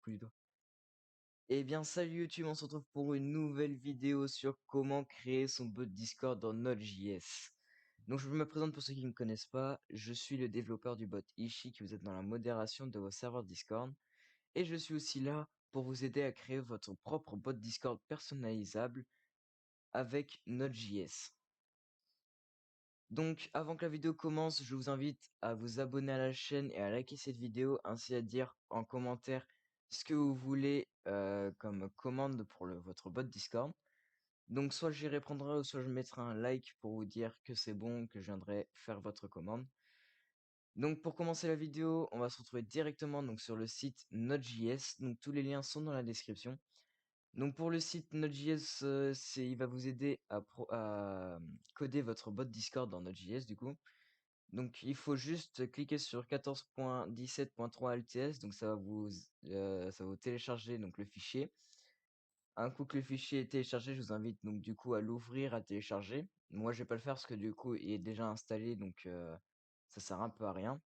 plus du doigt. Eh bien, salut YouTube, on se retrouve pour une nouvelle vidéo sur comment créer son bot Discord dans Node.js. Donc, je me présente pour ceux qui ne me connaissent pas. Je suis le développeur du bot Ishi qui vous aide dans la modération de vos serveurs Discord. Et je suis aussi là pour vous aider à créer votre propre bot Discord personnalisable avec Node.js. Donc, avant que la vidéo commence, je vous invite à vous abonner à la chaîne et à liker cette vidéo, ainsi à dire en commentaire ce que vous voulez comme commande pour votre bot Discord. Donc, soit j'y répondrai ou soit je mettrai un like pour vous dire que c'est bon, que je viendrai faire votre commande. Donc, pour commencer la vidéo, on va se retrouver directement donc, sur le site Node.js. Donc, tous les liens sont dans la description. Donc pour le site Node.js, il va vous aider à coder votre bot Discord dans Node.js du coup. Donc il faut juste cliquer sur 14.17.3 LTS, donc ça va vous télécharger donc le fichier. Un coup que le fichier est téléchargé, je vous invite donc du coup à l'ouvrir, à télécharger. Moi je vais pas le faire parce que du coup il est déjà installé, donc ça sert un peu à rien.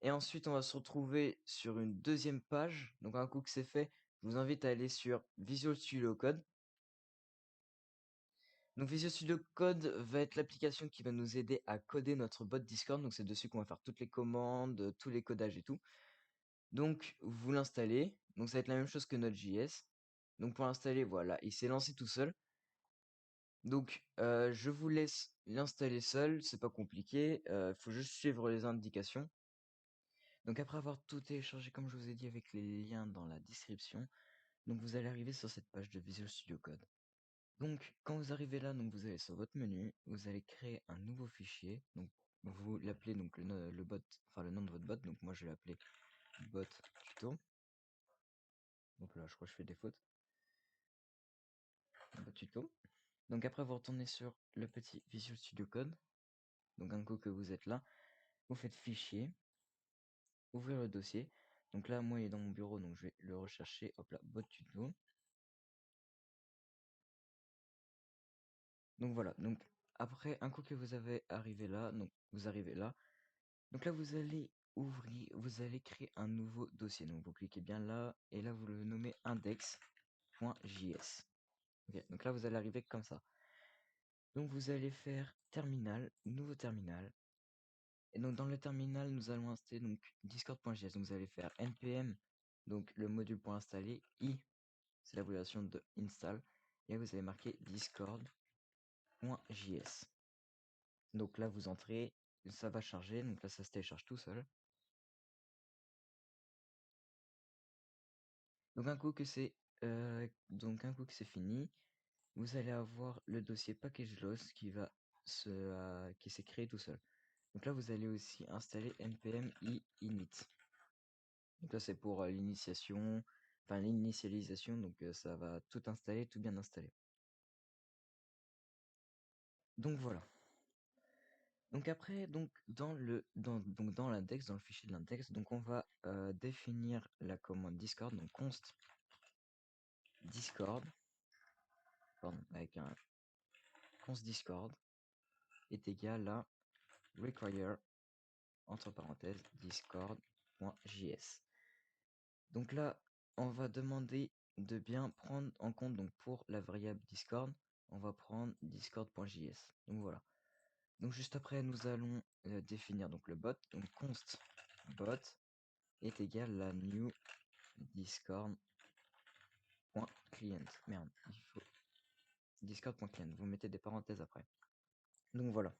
Et ensuite on va se retrouver sur une deuxième page. Donc un coup que c'est fait, je vous invite à aller sur Visual Studio Code. Donc Visual Studio Code va être l'application qui va nous aider à coder notre bot Discord. Donc c'est dessus qu'on va faire toutes les commandes, tous les codages et tout. Donc vous l'installez. Donc ça va être la même chose que Node.js. Donc pour l'installer, voilà, il s'est lancé tout seul. Donc je vous laisse l'installer seul, c'est pas compliqué. Il faut juste suivre les indications. Donc après avoir tout téléchargé comme je vous ai dit avec les liens dans la description, donc vous allez arriver sur cette page de Visual Studio Code. Donc, quand vous arrivez là, donc vous allez sur votre menu, vous allez créer un nouveau fichier. Donc, vous l'appelez donc le bot, enfin le nom de votre bot. Donc, moi je vais l'appeler bot tuto. Donc là, je crois que je fais des fautes. Bot tuto. Donc après, vous retournez sur le petit Visual Studio Code. Donc un coup que vous êtes là, vous faites fichier, ouvrir le dossier. Donc là, moi il est dans mon bureau, donc je vais le rechercher. Hop là, bot tuto. Donc voilà. Donc après, un coup que vous avez arrivé là, donc vous arrivez là. Donc là, vous allez ouvrir, vous allez créer un nouveau dossier. Donc vous cliquez bien là, et là vous le nommez index.js. Ok, donc là vous allez arriver comme ça. Donc vous allez faire terminal, nouveau terminal. Et donc dans le terminal, nous allons installer donc discord.js. Donc vous allez faire npm, donc le module pour installer, i, c'est l'abréviation de install. Et là vous allez marquer discord.js. Donc là vous entrez, ça va charger, donc là ça se télécharge tout seul. Donc un coup que c'est fini, vous allez avoir le dossier package.loss qui s'est créé tout seul. Donc là vous allez aussi installer npm init. Donc là c'est pour l'initiation, enfin l'initialisation, donc ça va tout installer, tout bien installer. Donc voilà. Donc après, donc dans l'index, dans le fichier de l'index, donc on va définir la commande discord, donc const discord, pardon, avec un const discord est égal à require entre parenthèses discord.js. Donc là, on va demander de bien prendre en compte, donc pour la variable discord, on va prendre discord.js. Donc voilà. Donc juste après, nous allons définir donc le bot. Donc const bot est égal à new discord.client. Merde, il faut discord.client. Vous mettez des parenthèses après. Donc voilà.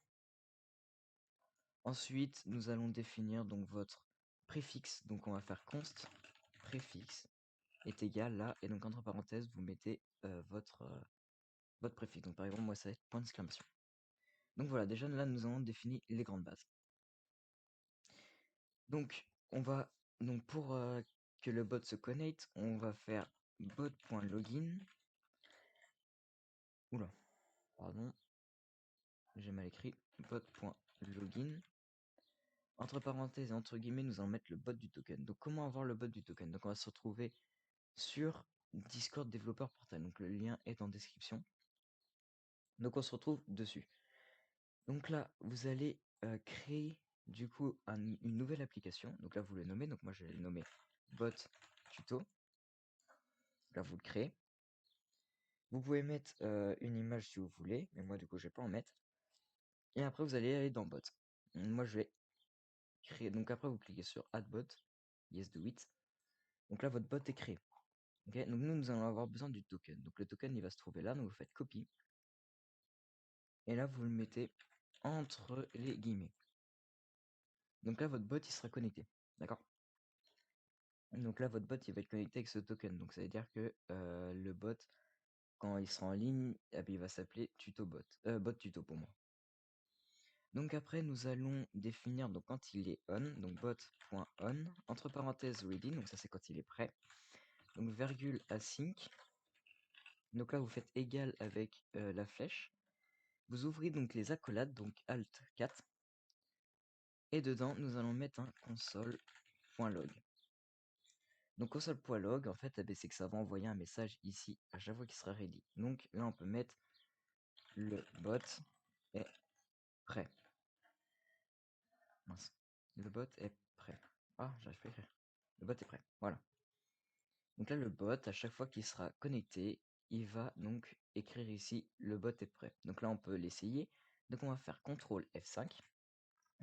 Ensuite, nous allons définir donc votre préfixe. Donc on va faire const préfixe est égal à, et donc entre parenthèses, vous mettez votre préfixe. Donc par exemple, moi ça va être point d'exclamation. Donc voilà, déjà là nous avons défini les grandes bases. Donc on va, donc pour que le bot se connecte, on va faire bot.login. Oula, pardon, j'ai mal écrit. Bot.login. Entre parenthèses et entre guillemets, nous allons mettre le bot du token. Donc comment avoir le bot du token? Donc on va se retrouver sur Discord développeur portal. Donc le lien est en description. Donc on se retrouve dessus. Donc là, vous allez créer du coup une nouvelle application. Donc là, vous le nommez. Donc moi, je vais le nommer bot tuto. Là, vous le créez. Vous pouvez mettre une image si vous voulez, mais moi, du coup, je vais pas en mettre. Et après, vous allez aller dans Bot. Moi, je vais créer. Donc, après, vous cliquez sur Add Bot. Yes, do it. Donc là, votre bot est créé. Ok, donc nous allons avoir besoin du token. Donc le token, il va se trouver là. Donc vous faites copie. Et là, vous le mettez entre les guillemets. Donc là, votre bot, il sera connecté. D'accord? Donc là, votre bot, il va être connecté avec ce token. Donc ça veut dire que le bot, quand il sera en ligne, eh bien, il va s'appeler tuto bot. Bot tuto pour moi. Donc après, nous allons définir donc quand il est on, donc bot.on, entre parenthèses ready, donc ça c'est quand il est prêt. Donc virgule async. Donc là, vous faites égal avec la flèche. Vous ouvrez donc les accolades, donc Alt 4. Et dedans, nous allons mettre un console.log. Donc console.log, en fait, c'est que ça va envoyer un message ici à chaque fois qu'il sera ready. Donc là, on peut mettre le bot est prêt. Mince. Le bot est prêt. Ah, j'arrive pas à écrire. Le bot est prêt. Voilà. Donc là, le bot, à chaque fois qu'il sera connecté, il va donc écrire ici le bot est prêt. Donc là, on peut l'essayer. Donc on va faire CTRL F5.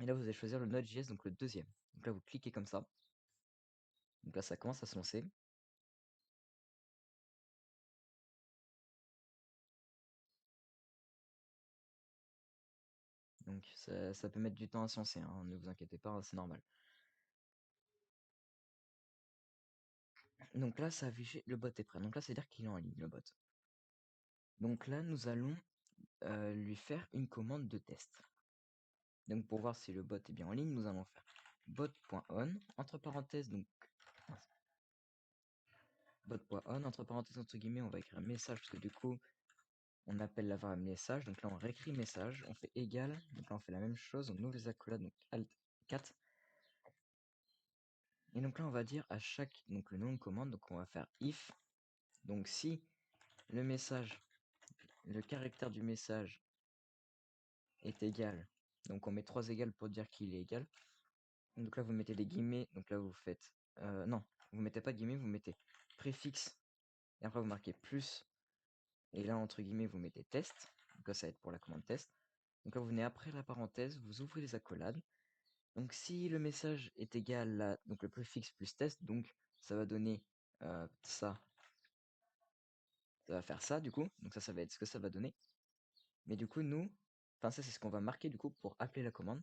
Et là, vous allez choisir le Node.js, donc le deuxième. Donc là, vous cliquez comme ça. Donc là, ça commence à se lancer. Donc ça peut mettre du temps à se lancer, hein, ne vous inquiétez pas, c'est normal. Donc là, ça affiche le bot est prêt. Donc là, c'est-à-dire qu'il est en ligne, le bot. Donc là, nous allons lui faire une commande de test. Donc pour voir si le bot est bien en ligne, nous allons faire bot.on, entre parenthèses, donc bot.on, entre parenthèses, entre guillemets, on va écrire message, parce que du coup, on appelle la variable message. Donc là, on réécrit message, on fait égal, donc là, on fait la même chose, on ouvre les accolades, donc Alt 4. Et donc là, on va dire à chaque, donc le nom de commande, donc on va faire if, donc si le message, le caractère du message est égal, donc on met 3 égales pour dire qu'il est égal. Donc là, vous mettez des guillemets, donc là, vous faites, non, vous mettez pas de guillemets, vous mettez préfixe, et après, vous marquez plus, et là, entre guillemets, vous mettez test, donc là, ça va être pour la commande test. Donc là, vous venez après la parenthèse, vous ouvrez les accolades. Donc si le message est égal à donc le préfixe plus test, donc ça va donner ça va faire ça du coup, donc ça va être ce que ça va donner. Mais du coup nous, enfin ça c'est ce qu'on va marquer du coup pour appeler la commande.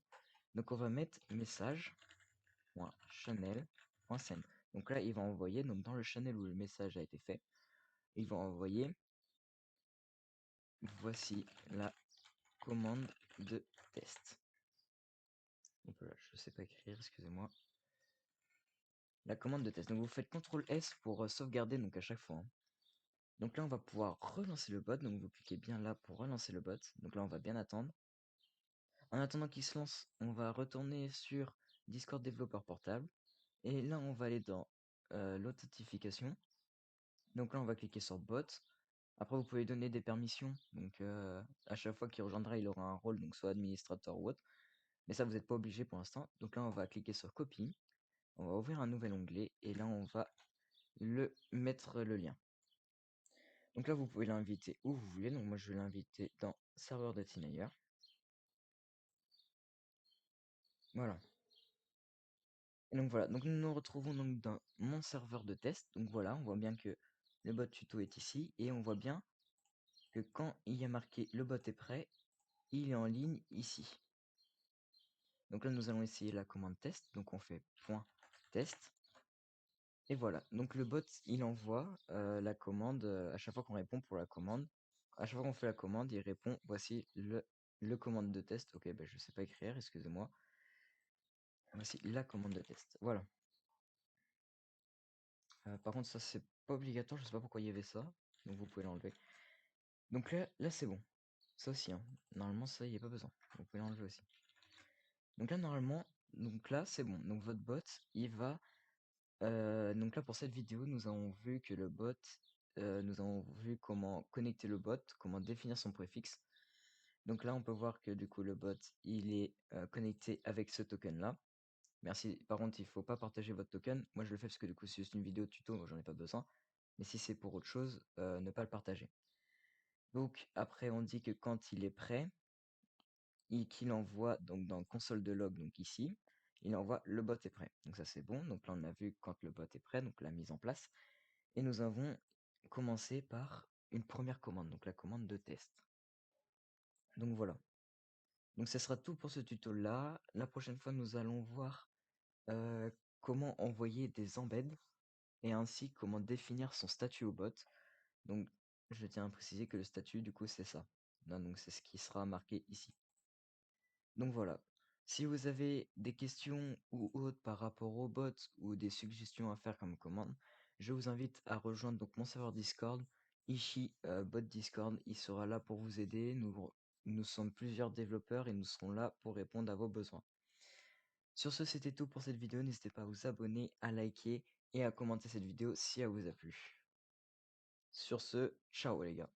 Donc on va mettre message.channel.send. Donc là il va envoyer, donc dans le channel où le message a été fait, il va envoyer voici la commande de test. Donc là, je sais pas écrire, excusez-moi. La commande de test. Donc vous faites CTRL S pour sauvegarder donc à chaque fois, hein. Donc là, on va pouvoir relancer le bot. Donc vous cliquez bien là pour relancer le bot. Donc là, on va bien attendre. En attendant qu'il se lance, on va retourner sur Discord développeur portable. Et là, on va aller dans l'authentification. Donc là, on va cliquer sur bot. Après, vous pouvez donner des permissions. Donc à chaque fois qu'il rejoindra, il aura un rôle, donc soit administrateur ou autre. Mais ça, vous n'êtes pas obligé pour l'instant. Donc là, on va cliquer sur copie. On va ouvrir un nouvel onglet. Et là, on va le mettre le lien. Donc là, vous pouvez l'inviter où vous voulez. Donc moi, je vais l'inviter dans serveur de Teenager. Voilà. Et donc voilà. Donc nous nous retrouvons donc dans mon serveur de test. Donc voilà, on voit bien que le bot tuto est ici. Et on voit bien que quand il y a marqué le bot est prêt, il est en ligne ici. Donc là, nous allons essayer la commande test. Donc on fait point test. Et voilà. Donc le bot, il envoie la commande à chaque fois qu'on répond pour la commande. À chaque fois qu'on fait la commande, il répond voici le commande de test. Ok, ben je sais pas écrire, excusez-moi. Voici la commande de test. Voilà. Par contre, ça c'est pas obligatoire, je sais pas pourquoi il y avait ça. Donc vous pouvez l'enlever. Donc là c'est bon. Ça aussi, hein. Normalement, ça, il n'y a pas besoin. Vous pouvez l'enlever aussi. Donc là, normalement, donc là, c'est bon. Donc votre bot, il va. Donc là, pour cette vidéo, nous avons vu que le bot. Nous avons vu comment connecter le bot, comment définir son préfixe. Donc là, on peut voir que du coup, le bot, il est connecté avec ce token-là. Merci. Par contre, il faut pas partager votre token. Moi, je le fais parce que du coup, c'est juste une vidéo tuto, moi, j'en ai pas besoin. mais si c'est pour autre chose, ne pas le partager. Donc après on dit que quand il est prêt et qu'il envoie donc dans console de log, donc ici, il envoie le bot est prêt. Donc ça c'est bon. Donc là on a vu quand le bot est prêt, donc la mise en place. Et nous avons commencé par une première commande, donc la commande de test. Donc voilà. Donc ça sera tout pour ce tuto là. La prochaine fois nous allons voir comment envoyer des embeds et ainsi comment définir son statut au bot. Donc je tiens à préciser que le statut du coup c'est ça. Non, donc c'est ce qui sera marqué ici. Donc voilà. Si vous avez des questions ou autres par rapport au bot ou des suggestions à faire comme commande, je vous invite à rejoindre donc mon serveur Discord, Ishi bot Discord. Il sera là pour vous aider. Nous sommes plusieurs développeurs et nous serons là pour répondre à vos besoins. Sur ce, c'était tout pour cette vidéo. N'hésitez pas à vous abonner, à liker et à commenter cette vidéo si elle vous a plu. Sur ce, ciao les gars.